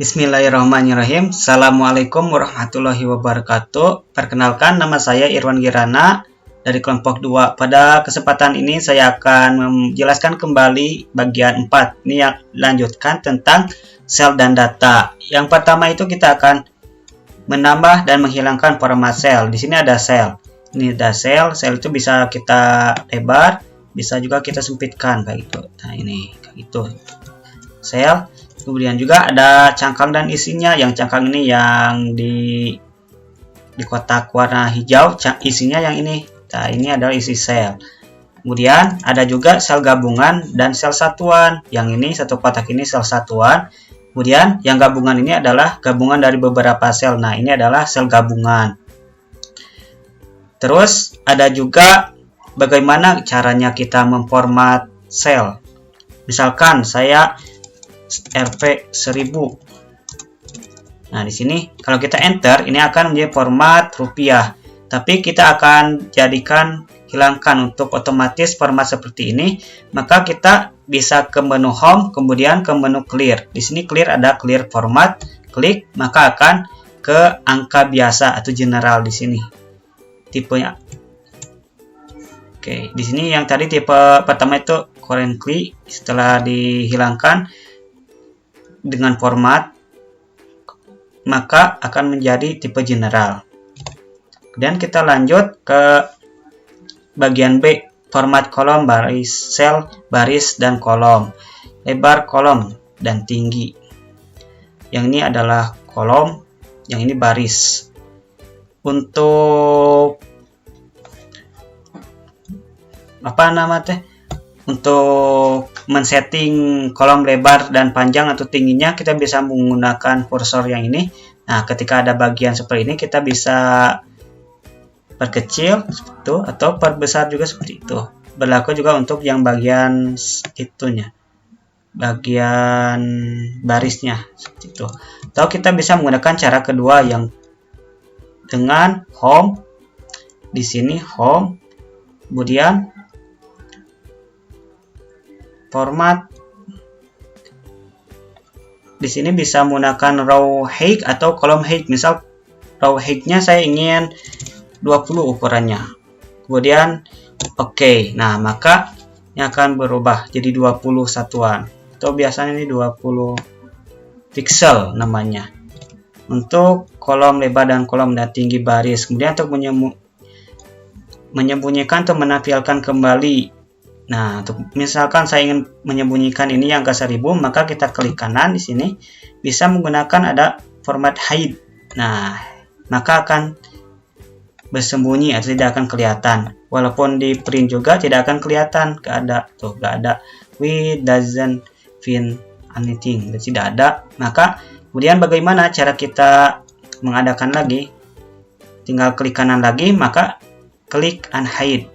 Bismillahirrahmanirrahim. Assalamualaikum warahmatullahi wabarakatuh. Perkenalkan, nama saya Irwan Girana dari kelompok 2. Pada kesempatan ini saya akan menjelaskan kembali bagian 4. Ini yang lanjutkan tentang sel dan data. Yang pertama itu kita akan menambah dan menghilangkan format sel. Di sini ada sel. Ini ada sel. Sel itu bisa kita lebar, bisa juga kita sempitkan kayak gitu. Nah, ini kayak gitu. Sel. Kemudian juga ada cangkang dan isinya. Yang cangkang ini yang di kotak warna hijau, isinya yang ini. Nah, ini adalah isi sel. Kemudian ada juga sel gabungan dan sel satuan. Yang ini satu kotak ini sel satuan. Kemudian yang gabungan ini adalah gabungan dari beberapa sel. Nah, ini adalah sel gabungan. Terus ada juga bagaimana caranya kita memformat sel. Misalkan saya RP1000. Nah, di sini kalau kita enter, ini akan menjadi format rupiah. Tapi kita akan hilangkan untuk otomatis format seperti ini. Maka kita bisa ke menu home, kemudian ke menu clear. Di sini clear ada clear format, klik, maka akan ke angka biasa atau general di sini. Tipenya. Oke, di sini yang tadi tipe pertama itu currently, setelah dihilangkan dengan format, maka akan menjadi tipe general. Kemudian kita lanjut ke bagian B, format kolom, baris, sel, baris, dan kolom, lebar kolom, dan tinggi. Yang ini adalah kolom, yang ini baris. Untuk untuk men-setting kolom lebar dan panjang atau tingginya, kita bisa menggunakan kursor yang ini. Nah, ketika ada bagian seperti ini, kita bisa perkecil seperti itu atau perbesar juga seperti itu. Berlaku juga untuk yang bagian itunya, bagian barisnya seperti itu. Atau kita bisa menggunakan cara kedua yang dengan home. Di sini home, kemudian format. Di sini bisa menggunakan row height atau kolom height. Misal row height-nya saya ingin 20 ukurannya. Kemudian oke. Nah, maka ini akan berubah jadi 20 satuan. Atau biasanya ini 20 pixel namanya. Untuk kolom lebar dan kolom dan tinggi baris. Kemudian untuk menyembunyikan atau menampilkan kembali. Nah, untuk misalkan saya ingin menyembunyikan ini yang ke 1000, maka kita klik kanan di sini, bisa menggunakan ada format hide. Nah, maka akan bersembunyi atau tidak akan kelihatan. Walaupun di print juga tidak akan kelihatan, gak ada. We doesn't find anything, tidak ada. Maka kemudian bagaimana cara kita mengadakan lagi? Tinggal klik kanan lagi, maka klik unhide.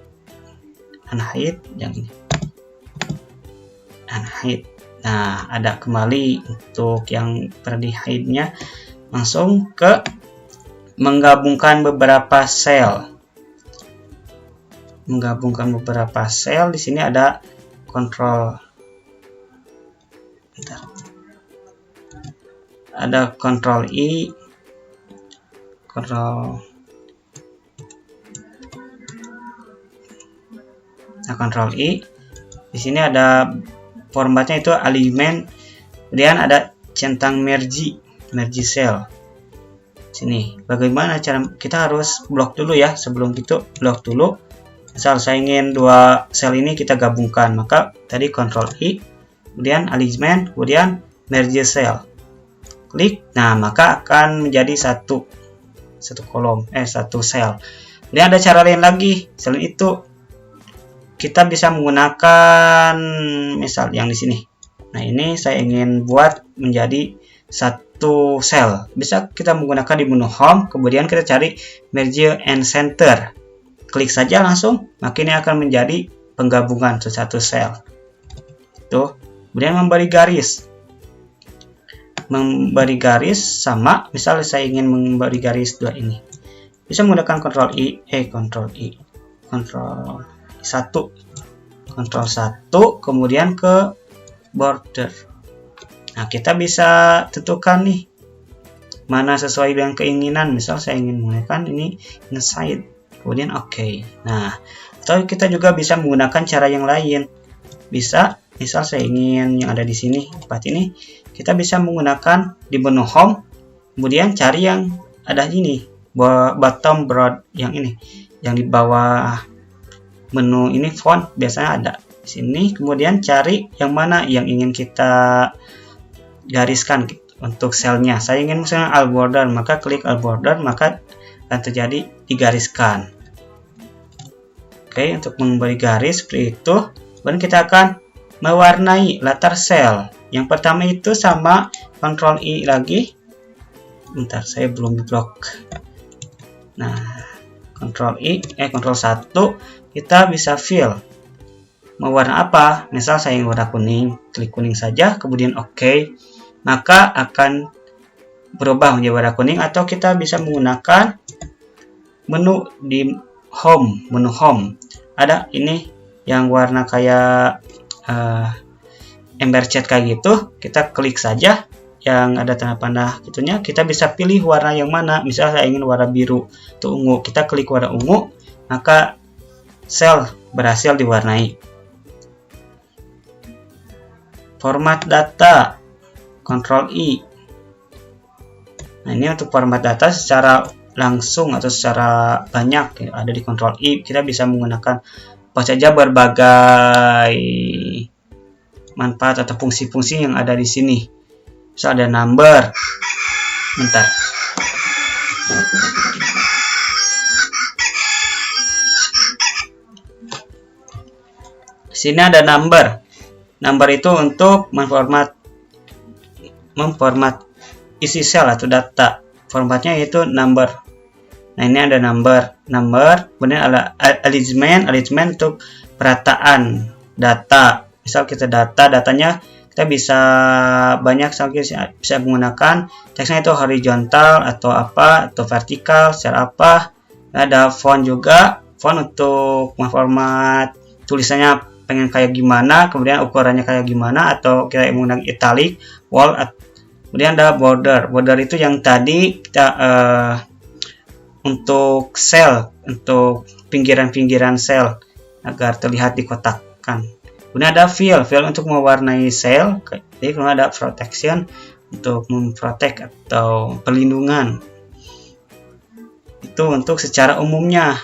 Unhide yang ini. Unhide. Nah, ada kembali untuk yang tadi hide-nya. Langsung ke menggabungkan beberapa sel. Menggabungkan beberapa sel. Di sini ada kontrol. Bentar. Ada kontrol I. Kontrol I. Di sini ada formatnya itu alignment. Kemudian ada centang merge cell. Sini. Bagaimana cara kita harus blok dulu ya. Sebelum itu blok dulu. Misal saya ingin dua sel ini kita gabungkan, maka tadi kontrol I, kemudian alignment, kemudian merge cell. Klik. Nah, maka akan menjadi satu sel. Kemudian ada cara lain lagi. Selain itu kita bisa menggunakan misal yang di sini. Nah, ini saya ingin buat menjadi satu sel. Bisa kita menggunakan di menu home, kemudian kita cari merge and center. Klik saja langsung, maka ini akan menjadi penggabungan satu sel. Tuh. Kemudian memberi garis. Memberi garis sama, misal saya ingin memberi garis dua ini. Bisa menggunakan kontrol Ctrl 1, kemudian ke border. Nah, kita bisa tentukan nih mana sesuai dengan keinginan. Misal saya ingin menggunakan ini inside, kemudian oke. Nah, atau kita juga bisa menggunakan cara yang lain. Bisa, misal saya ingin yang ada di sini, tempat ini, kita bisa menggunakan di menu home, kemudian cari yang ada ini, bottom broad yang ini, yang di bawah menu ini font biasanya ada di sini, kemudian cari yang mana yang ingin kita gariskan gitu, untuk selnya. Saya ingin misalnya all border, maka klik all border, maka akan terjadi digariskan. Oke, untuk memberi garis seperti itu, kemudian kita akan mewarnai latar sel. Yang pertama itu sama Ctrl I lagi. Bentar, saya belum diblok. Nah, Ctrl 1, kita bisa fill. Mau warna apa? Misal saya ingin warna kuning, klik kuning saja, kemudian oke. Maka akan berubah menjadi warna kuning, atau kita bisa menggunakan menu di home, menu home. Ada ini yang warna kayak ember cat kayak gitu, kita klik saja yang ada tanda panah gitunya, kita bisa pilih warna yang mana. Misal saya ingin warna biru atau ungu, kita klik warna ungu, maka sel berhasil diwarnai. Format data, Ctrl I. Nah, ini untuk format data secara langsung atau secara banyak ada di Ctrl I. Kita bisa menggunakan apa saja berbagai manfaat atau fungsi-fungsi yang ada di sini. Misal ada number. Bentar. Sini ada number. Number itu untuk memformat isi sel atau data. Formatnya yaitu number. Nah, ini ada number, kemudian ada alignment untuk perataan data. Misal kita datanya kita bisa banyak, bisa menggunakan teksnya itu horizontal atau apa, atau vertikal secara apa. Ada font juga, font untuk memformat tulisannya pengen kayak gimana, kemudian ukurannya kayak gimana, atau kita menggunakan italic, wall. Kemudian ada border itu yang tadi kita untuk sel, untuk pinggiran-pinggiran sel agar terlihat dikotakkan. Kemudian ada fill untuk mewarnai sel. Jadi kalau ada protection untuk memprotek atau perlindungan. Itu untuk secara umumnya.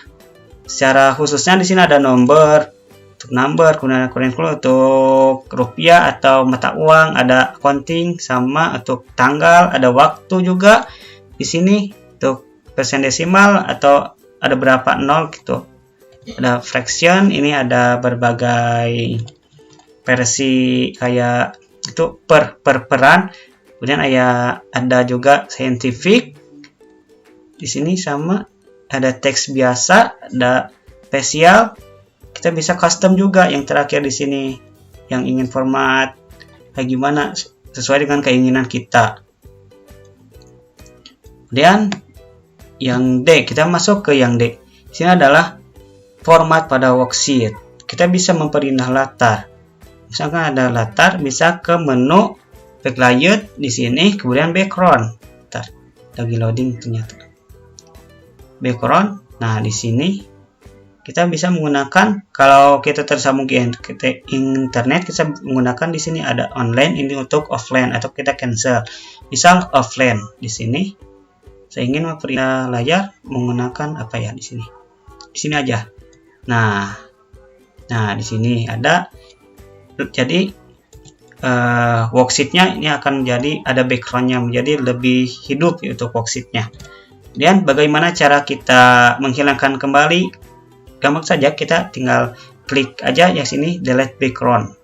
Secara khususnya di sini ada number, untuk number, kemudian untuk rupiah atau mata uang, ada accounting sama untuk tanggal, ada waktu juga di sini untuk persen desimal atau ada berapa nol gitu. Ada fraction, ini ada berbagai versi kayak itu peran. Kemudian ada juga scientific. Di sini sama ada teks biasa, ada spesial. Kita bisa custom juga yang terakhir di sini, yang ingin format kayak gimana sesuai dengan keinginan kita. Kemudian yang D, kita masuk ke yang D. Di sini adalah format pada worksheet. Kita bisa memperindah latar. Misalkan ada latar, bisa ke menu backlight di sini, kemudian background. Bentar, lagi loading ternyata. Background. Nah, di sini kita bisa menggunakan, kalau kita tersambung ke internet, kita menggunakan di sini ada online, ini untuk offline atau kita cancel. Misal offline di sini, saya ingin memperindah layar menggunakan apa ya di sini. Di sini aja. Nah di sini ada. Jadi worksheetnya ini akan menjadi ada backgroundnya, menjadi lebih hidup untuk worksheetnya. Dan bagaimana cara kita menghilangkan kembali? Gampang saja, kita tinggal klik aja yang sini delete background.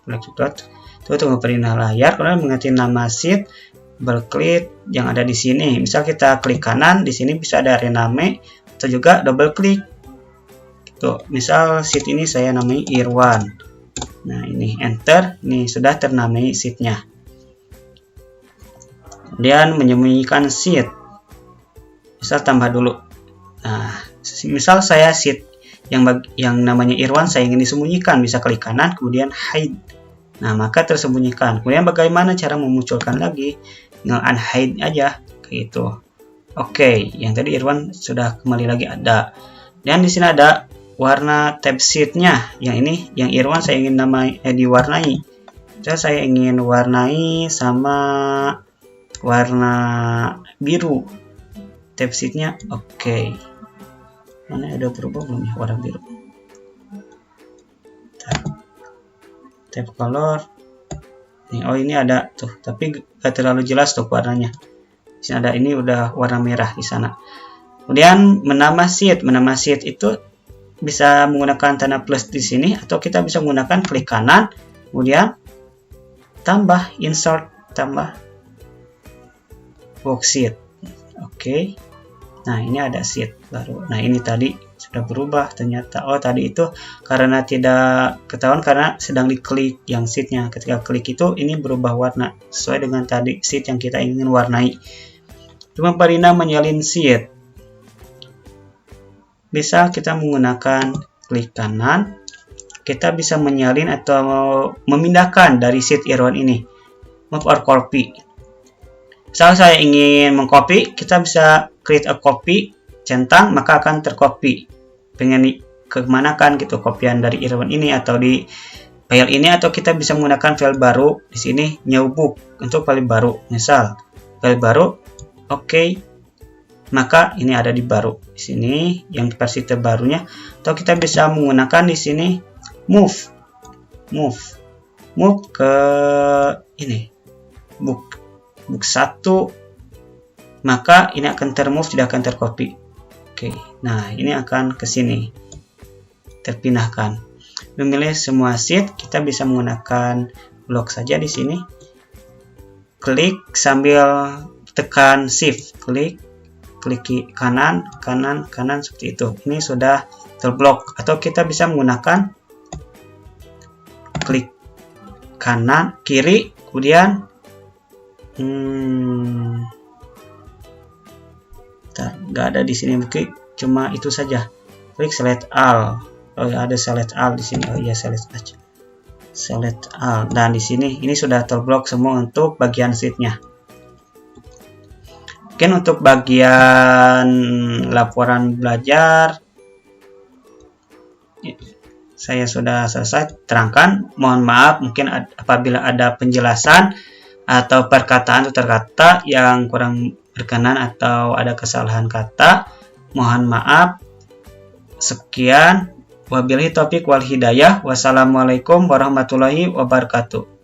Itu untuk memperindah layar, kemudian mengganti nama sheet, berklik yang ada di sini. Misal kita klik kanan, di sini bisa ada rename atau juga double klik. Tuh, misal sheet ini saya namai Irwan. Nah, ini enter, ini sudah ternamai sheetnya. Kemudian menyembunyikan sheet. Misal tambah dulu. Nah, misal saya sheet yang namanya Irwan saya ingin disembunyikan, bisa klik kanan kemudian hide. Nah, maka tersembunyikan. Kemudian bagaimana cara memunculkan lagi? Tinggal unhide aja kayak gitu. Oke, yang tadi Irwan sudah kembali lagi ada. Dan di sini ada warna tab sheet-nya. Yang ini yang Irwan saya ingin diwarnai. Jadi saya ingin warnai sama warna biru. Tab sheet-nya. Oke. Mana ada berubah belum ya warna biru? Tab color. Oh, ini ada tuh, tapi gak terlalu jelas tuh warnanya. Di sini ada, ini udah warna merah di sana. Kemudian menambah sheet itu bisa menggunakan tanda plus di sini, atau kita bisa menggunakan klik kanan, kemudian tambah insert, tambah worksheet. Oke. Nah, ini ada sheet baru. Nah, ini tadi sudah berubah ternyata. Oh, tadi itu karena tidak ketahuan karena sedang diklik yang sheetnya. Ketika klik itu ini berubah warna sesuai dengan tadi sheet yang kita ingin warnai. Cuma Parina menyalin sheet. Bisa kita menggunakan klik kanan. Kita bisa menyalin atau memindahkan dari sheet Irwan ini. Move or copy. Misal saya ingin mengcopy, kita bisa create a copy, centang, maka akan tercopy. Pengen kemana kan gitu kopian dari Irwan ini atau di file ini, atau kita bisa menggunakan file baru di sini new book untuk file baru. Misal file baru, oke, maka ini ada di baru di sini yang versi terbarunya, atau kita bisa menggunakan di sini move ke ini book 1, maka ini akan termove, tidak akan tercopy. Oke, nah ini akan ke sini terpindahkan. Memilih semua sheet, kita bisa menggunakan blok saja di sini. Klik sambil tekan shift, klik kanan seperti itu. Ini sudah terblok. Atau kita bisa menggunakan klik kanan, kiri, kemudian nggak ada di sini, mungkin cuma itu saja. Klik select all. Oh ya, ada select all di sini. Oh iya, select all. Dan di sini ini sudah terblok semua untuk bagian sheet-nya. Mungkin untuk bagian laporan belajar saya sudah selesai terangkan. Mohon maaf mungkin apabila ada penjelasan atau perkataan atau kata yang kurang berkenan atau ada kesalahan kata, mohon maaf. Sekian, wabillahi taufiq wal hidayah. Wassalamualaikum warahmatullahi wabarakatuh.